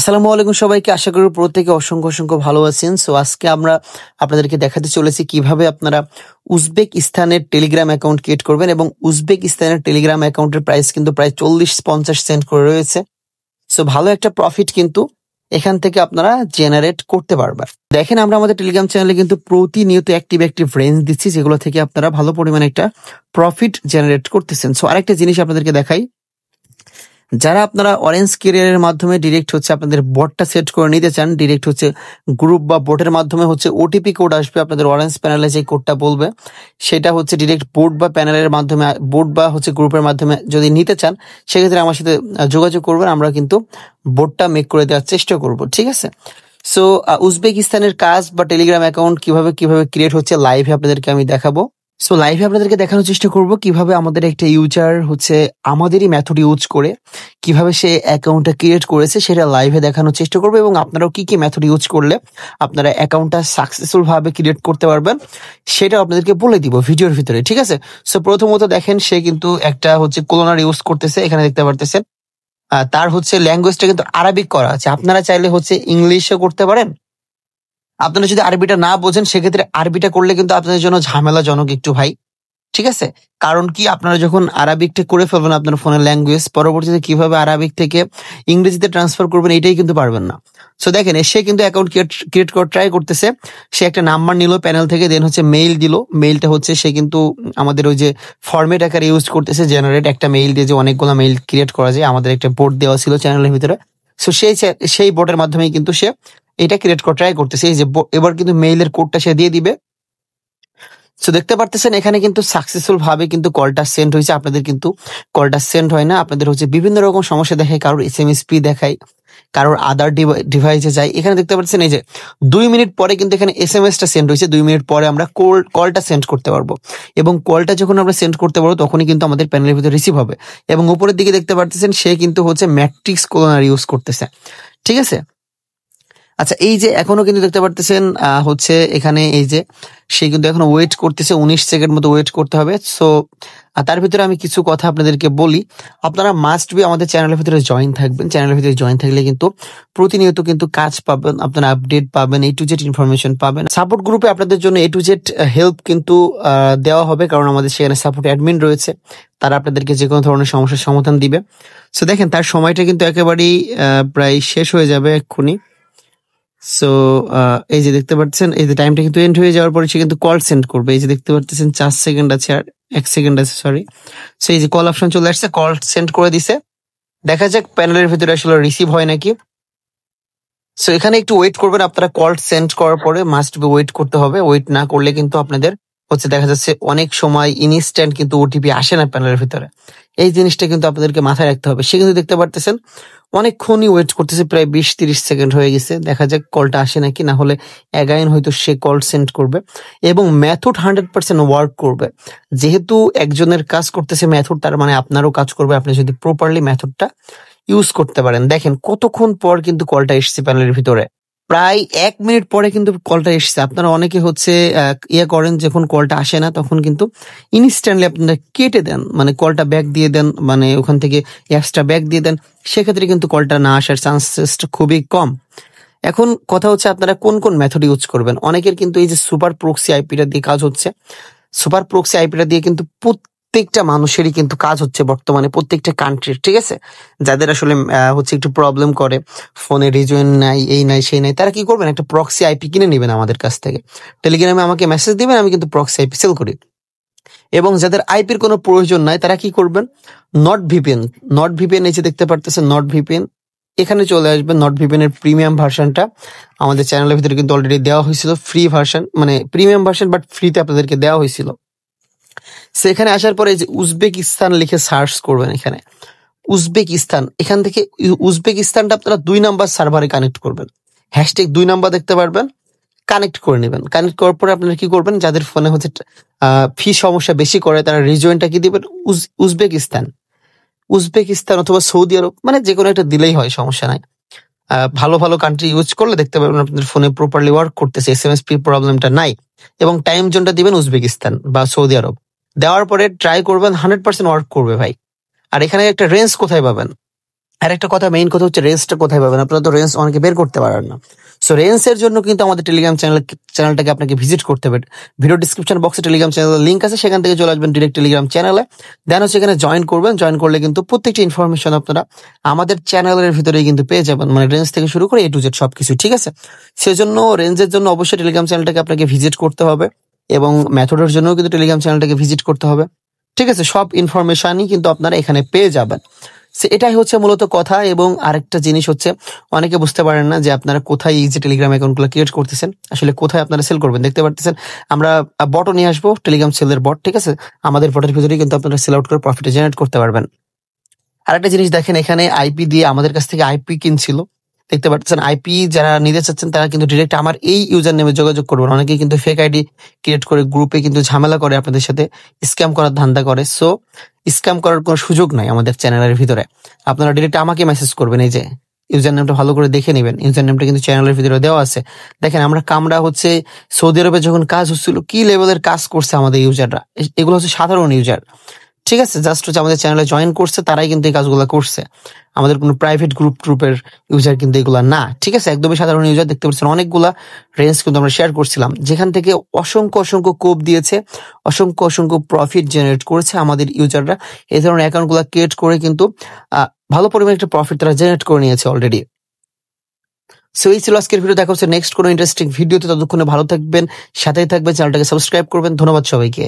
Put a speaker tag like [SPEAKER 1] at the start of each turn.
[SPEAKER 1] আসসালামু আলাইকুম সবাইকে। আশা করি প্রত্যেকে অসংখ্য অসংখ্য ভালো আছেন। সো আজকে আমরা আপনাদেরকে দেখাতে চলেছি কিভাবে আপনারা উজবেকিস্তানের টেলিগ্রাম অ্যাকাউন্ট ক্রিয়েট করবেন, এবং উজবেকিস্তানের টেলিগ্রাম অ্যাকাউন্টের প্রাইস কিন্তু প্রায় 40-50 সেন্ট করে রয়েছে। সো ভালো একটা প্রফিট কিন্তু এখান থেকে আপনারা জেনারেট করতে পারবেন। দেখেন, আমরা আমাদের টেলিগ্রাম চ্যানেলে কিন্তু প্রতিনিয়ত অ্যাক্টিভ রেঞ্জ দিচ্ছি, যেগুলো থেকে আপনারা ভালো পরিমাণে একটা প্রফিট জেনারেট করতেছেন। সো আরেকটা জিনিস আপনাদেরকে দেখাই, যারা আপনারা অরেঞ্জ ক্যারিয়ারের মাধ্যমে ডিরেক্ট হচ্ছে আপনাদের বটটা সেট করে নিতে চান, ডিরেক্ট হচ্ছে গ্রুপ বা বোটের মাধ্যমে হচ্ছে ওটিপি কোড আসবে আপনাদের অরেঞ্জ প্যানেলে, যে কোডটা বলবে সেটা হচ্ছে ডিরেক্ট বোট বা প্যানেলের মাধ্যমে, বোট বা হচ্ছে গ্রুপের মাধ্যমে যদি নিতে চান, সেক্ষেত্রে আমার সাথে যোগাযোগ করবেন। আমরা কিন্তু বোটটা মেক করে দেওয়ার চেষ্টা করব, ঠিক আছে? সো উজবেকিস্তানের কাজ বা টেলিগ্রাম অ্যাকাউন্ট কিভাবে ক্রিয়েট হচ্ছে লাইভে আপনাদেরকে আমি দেখাবো। সো লাইভে আপনাদেরকে দেখানোর চেষ্টা করব কিভাবে আমাদের একটা ইউজার হচ্ছে আমাদেরই মেথড ইউজ করে কিভাবে সে অ্যাকাউন্টটা ক্রিয়েট করেছে, সেটা লাইভে দেখানোর চেষ্টা করবো। এবং আপনারাও কি কি মেথড ইউজ করলে আপনারা অ্যাকাউন্টটা সাকসেসফুল ভাবে ক্রিয়েট করতে পারবেন, সেটা আপনাদেরকে বলে দিব ভিডিওর ভিতরে, ঠিক আছে? সো প্রথমত দেখেন, সে কিন্তু একটা হচ্ছে কোলোনার ইউজ করতেছে, এখানে দেখতে পারতেছেন। তার হচ্ছে ল্যাঙ্গুয়েজটা কিন্তু আরবিক করা আছে। আপনারা চাইলে হচ্ছে ইংলিশও করতে পারেন। আপনারা যদি আরবিটা না বোঝেন, সেক্ষেত্রে আরবিটা করলে কিন্তু আপনাদের জন্য ঝামেলাজনক একটু, ভাই, ঠিক আছে? কারণ কি, আপনারা যখন আরবিকটা করে ফেলবেন আপনার ফোনের ল্যাঙ্গুয়েজ, পরবর্তীতে কিভাবে আরবিক থেকে ইংরেজিতে ট্রান্সফার করবেন এটাই কিন্তু পারবেন না। সো দেখেন, সে কিন্তু অ্যাকাউন্ট ক্রিয়েট করার ট্রাই করতেছে। সে একটা নাম্বার নিল প্যানেল থেকে, দেন হচ্ছে মেইল দিল। মেইলটা হচ্ছে সে কিন্তু আমাদের ওই যে ফরম্যাট আকারে ইউজ করতেছে, জেনারেট একটা মেইল দিয়ে যে অনেকগুলো মেইল ক্রিয়েট করা যায়, আমাদের একটা বোর্ড দেওয়া ছিল চ্যানেলের ভিতরে। সো সেই বোর্ডের মাধ্যমেই কিন্তু সে এটা ক্রিয়েট করার ট্রাই করতেছে। এই যে এবার কিন্তু মেইলের কোডটা সে দিয়ে দিবে। সো দেখতে পারতেছেন এখানে কিন্তু সাকসেসফুল ভাবে কিন্তু কলটা সেন্ড হয়েছে। আপনাদের কিন্তু কলটা সেন্ড হয় না, আপনাদের হচ্ছে বিভিন্ন রকম সমস্যা দেখায়, কারোর এসএমএসপি দেখায়, কারোর আদার ডিভাইসে যায়। এখানে দেখতে পাচ্ছেন এই যে 2 মিনিট পরে কিন্তু এখানে এসএমএসটা সেন্ড হয়েছে। 2 মিনিট পরে আমরা কলটা সেন্ড করতে পারবো, এবং কলটা যখন আমরা সেন্ড করতে পারবো তখনই কিন্তু আমাদের প্যানেলের ভিতরে রিসিভ হবে। এবং উপরের দিকে দেখতে পারতেছেন সে কিন্তু হচ্ছে ম্যাট্রিক্স কোলোনার ইউজ করতেছে, ঠিক আছে? আচ্ছা, এই যে এখনো কিন্তু দেখতে পারতেছেন হচ্ছে এখানে এই যে সে কিন্তু এখনো ওয়েট করতেছে, 19 সেকেন্ড মতো ওয়েট করতে হবে। সো তার ভিতরে আমি কিছু কথা আপনাদেরকে বলি। আপনারা মাস্ট বি আমাদের চ্যানেলের ভিতরে জয়েন থাকবেন। চ্যানেলের ভিতরে জয়েন থাকলে কিন্তু প্রতিনিয়ত কিন্তু কাজ পাবেন, আপনারা আপডেট পাবেন, A to Z ইনফরমেশন পাবেন। সাপোর্ট গ্রুপে আপনাদের জন্য A to Z হেল্প কিন্তু দেওয়া হবে, কারণ আমাদের সেখানে সাপোর্ট অ্যাডমিন রয়েছে, তারা আপনাদেরকে যে কোনো ধরনের সমস্যার সমাধান দিবে। সো দেখেন, তার সময়টা কিন্তু একেবারেই প্রায় শেষ হয়ে যাবে এক্ষুনি। সো এই যে দেখতে পাচ্ছেন, এই যে টাইমটা কিন্তু এন্ড হয়ে যাওয়ার পরে সে কিন্তু কল সেন্ড করবে। এই যে দেখতে পাচ্ছেন 4 সেকেন্ড আছে আর 1 সেকেন্ড আছে, সরি। সো এই যে কল অপশন চলে আসছে, কল সেন্ড করে দিছে। দেখা যাক প্যানেলের ভিতরে আসলে রিসিভ হয় নাকি। সো এখানে একটু ওয়েট করবেন আপনারা। কল সেন্ড করার পরে মাস্ট বি ওয়েট করতে হবে। ওয়েট না করলে কিন্তু আপনাদের হচ্ছে দেখা যাচ্ছে অনেক সময় ইনস্ট্যান্ট কিন্তু ওটিপি আসে না প্যানেলের ভিতরে। এই জিনিসটা কিন্তু আপনাদেরকে মাথায় রাখতে হবে। সে কিন্তু দেখতে পারতেছেন অনেকক্ষণই ওয়েট করতেছে, প্রায় 20-30 সেকেন্ড হয়ে গেছে। দেখা যাক কলটা আসে নাকি, না হলে অ্যাগাইন হয়তো সে কল সেন্ড করবে। এবং মেথড 100% ওয়ার্ক করবে। যেহেতু একজনের কাজ করতেছে মেথড, তার মানে আপনারও কাজ করবে, আপনি যদি প্রপারলি মেথডটা ইউজ করতে পারেন। দেখেন কতক্ষণ পর কিন্তু কলটা এসেছে প্যানেলের ভিতরে, প্রায় 1 মিনিট পরে কিন্তু কলটা এসেছে। আপনারা অনেকে হচ্ছে ইয়ে করেন, যখন কলটা আসে না তখন কিন্তু ইনস্ট্যান্টলি আপনারা কেটে দেন, মানে কলটা ব্যাক দিয়ে দেন, মানে ওখান থেকে অ্যাপসটা ব্যাক দিয়ে দেন। সেক্ষেত্রে কিন্তু কলটা না আসার চান্সেসটা খুবই কম। এখন কথা হচ্ছে আপনারা কোন কোন মেথড ইউজ করবেন। অনেকের কিন্তু এই যে সুপার প্রক্সি আইপিটা দিয়ে কাজ হচ্ছে। সুপার প্রক্সি আইপিটা দিয়ে কিন্তু প্রত্যেকটা মানুষেরই কিন্তু কাজ হচ্ছে বর্তমানে, প্রত্যেকটা কান্ট্রির, ঠিক আছে? যাদের আসলে হচ্ছে একটু প্রবলেম করে, ফোনে রিজয়েন নাই, এই নাই সেই নাই, তারা কি করবেন, একটা প্রক্সি আইপি কিনে নেবেন আমাদের কাছ থেকে। টেলিগ্রামে আমাকে মেসেজ দিবেন, আমি কিন্তু প্রক্সি আইপি সেল করি। এবং যাদের আইপির কোনো প্রয়োজন নাই, তারা কি করবেন, নট ভিপিএন এই যে দেখতে পারতেছেন নট ভিপিএন, এখানে চলে আসবেন। নট ভিপিএন এর প্রিমিয়াম ভার্সনটা আমাদের চ্যানেলের ভিতরে কিন্তু অলরেডি দেওয়া হয়েছিল, ফ্রি ভার্সন, মানে প্রিমিয়াম ভার্সন বাট ফ্রিতে আপনাদেরকে দেওয়া হয়েছিল। সেখানে আসার পরে যে উজবেকিস্তান লিখে সার্চ করবেন, এখানে উজবেকিস্তান, এখান থেকে উজবেকিস্তানটা আপনারা 2 নাম্বার সার্ভারে কানেক্ট করবেন। হ্যাশট্যাগ 2 নাম্বার দেখতে পারবেন, কানেক্ট করে নেবেন। কানেক্ট করার পরে আপনারা কি করবেন, যাদের ফোনে হচ্ছে ফি সমস্যা বেশি করে, তারা রিজয়েন্টটা কি দিবেন, উজবেকিস্তান অথবা সৌদি আরব, মানে যে কোনো একটা দিলেই হয়, সমস্যা নাই। ভালো ভালো কান্ট্রি ইউজ করলে দেখতে পাবেন আপনাদের ফোনে প্রপারলি ওয়ার্ক করতেছে, এসএমএসপি প্রবলেমটা নাই। এবং টাইম জোনটা দিবেন উজবেকিস্তান বা সৌদি আরব। দেওয়ার পরে ট্রাই করবেন, 100% ওয়ার্ক করবে ভাই। আর এখানে একটা রেঞ্জ কোথায় পাবেন, আর একটা কথা, মেইন কথা হচ্ছে রেঞ্জটা কোথায় পাবেন। আপনারা তো রেঞ্জ অনেকে বের করতে পারেন না। সো রেঞ্জের জন্য কিন্তু আমাদের টেলিগ্রাম চ্যানেলটাকে আপনাকে ভিজিট করতে হবে। ভিডিও ডিসক্রিপশন বক্সে টেলিগ্রাম চ্যানেলের লিঙ্ক আছে, সেখান থেকে চলে আসবেন ডিরেক্ট টেলিগ্রাম চ্যানেলে। দেন হচ্ছে এখানে জয়েন করবেন। জয়েন করলে কিন্তু প্রত্যেকটি ইনফরমেশন আপনারা আমাদের চ্যানেলের ভিতরেই কিন্তু পেয়ে যাবেন, মানে রেঞ্জ থেকে শুরু করে A to Z সবকিছু, ঠিক আছে। সেজন্য রেঞ্জের জন্য অবশ্যই টেলিগ্রাম চ্যানেলটাকে আপনাকে ভিজিট করতে হবে, এবং মেথডের জন্য কিন্তু টেলিগ্রাম চ্যানেলটাকে ভিজিট করতে হবে, ঠিক আছে। সব ইনফরমেশনই কিন্তু আপনারা এখানে পেয়ে যাবেন। এটাই হচ্ছে মূলত কথা। এবং আরেকটা জিনিস হচ্ছে, অনেকে বুঝতে পারেন না যে আপনারা কোথায় এই যে টেলিগ্রাম অ্যাকাউন্টগুলো ক্রিয়েট করতেছেন, আসলে কোথায় আপনারা সেল করবেন। দেখতে পারতেছেন আমরা বটও নিয়ে আসবো, টেলিগ্রাম সেলের বট, ঠিক আছে। আমাদের বটের ভিতরেই কিন্তু আপনারা সেল আউট করে প্রফিট জেনারেট করতে পারবেন। আরেকটা জিনিস দেখেন, এখানে আইপি দিয়ে আমাদের কাছ থেকে আইপি কিনছিল, দেখতে পাচ্ছেন। আইপি যারা নিতে চাচ্ছেন তারা কিন্তু ডিরেক্ট আমার এই ইউজার নেমে যোগাযোগ করবেন। অনেকে কিন্তু ফেক আইডি ক্রিয়েট করে গ্রুপে কিন্তু ঝামেলা করে, আপনাদের সাথে স্ক্যাম করার ধান্দা করে। সো স্ক্যাম করার কোনো সুযোগ নাই আমাদের চ্যানেলের ভিতরে। আপনারা ডিরেক্ট আমাকে মেসেজ করবেন। এই যে ইউজার নেমটা ভালো করে দেখে নেবেন, ইউজার নেমটা কিন্তু চ্যানেলের ভিতরে দেওয়া আছে। দেখেন কামরা হচ্ছে সৌদি আরবে যখন কাজ হচ্ছিল কি লেভেলের কাজ করছে আমাদের ইউজাররা। এগুলো হচ্ছে সাধারণ ইউজার, ঠিক আছে। জাস্ট হচ্ছে আমাদের চ্যানেলে জয়েন করছে, তারাই কিন্তু এই কাজগুলো করছে। আমাদের কোনো প্রাইভেট গ্রুপের ইউজার কিন্তু এগুলা না, ঠিক আছে। একদমই সাধারণ ইউজার। দেখতে পাচ্ছেন অনেকগুলা রেঞ্জ কিন্তু আমরা শেয়ার করছিলাম, যেখান থেকে অসংখ্য অসংখ্য কোপ দিয়েছে, অসংখ্য অসংখ্য প্রফিট জেনারেট করেছে আমাদের ইউজাররা। এই ধরনের অ্যাকাউন্ট গুলা ক্রিয়েট করে কিন্তু ভালো পরিমাণে একটা প্রফিট তারা জেনারেট করে নিয়েছে অলরেডি। সো এই ছিল আজকের ভিডিও। দেখা হচ্ছে নেক্সট কোনো ইন্টারেস্টিং ভিডিওতে। ততক্ষণে ভালো থাকবেন, সাথেই থাকবেন, চ্যানেলটাকে সাবস্ক্রাইব করবেন। ধন্যবাদ সবাইকে।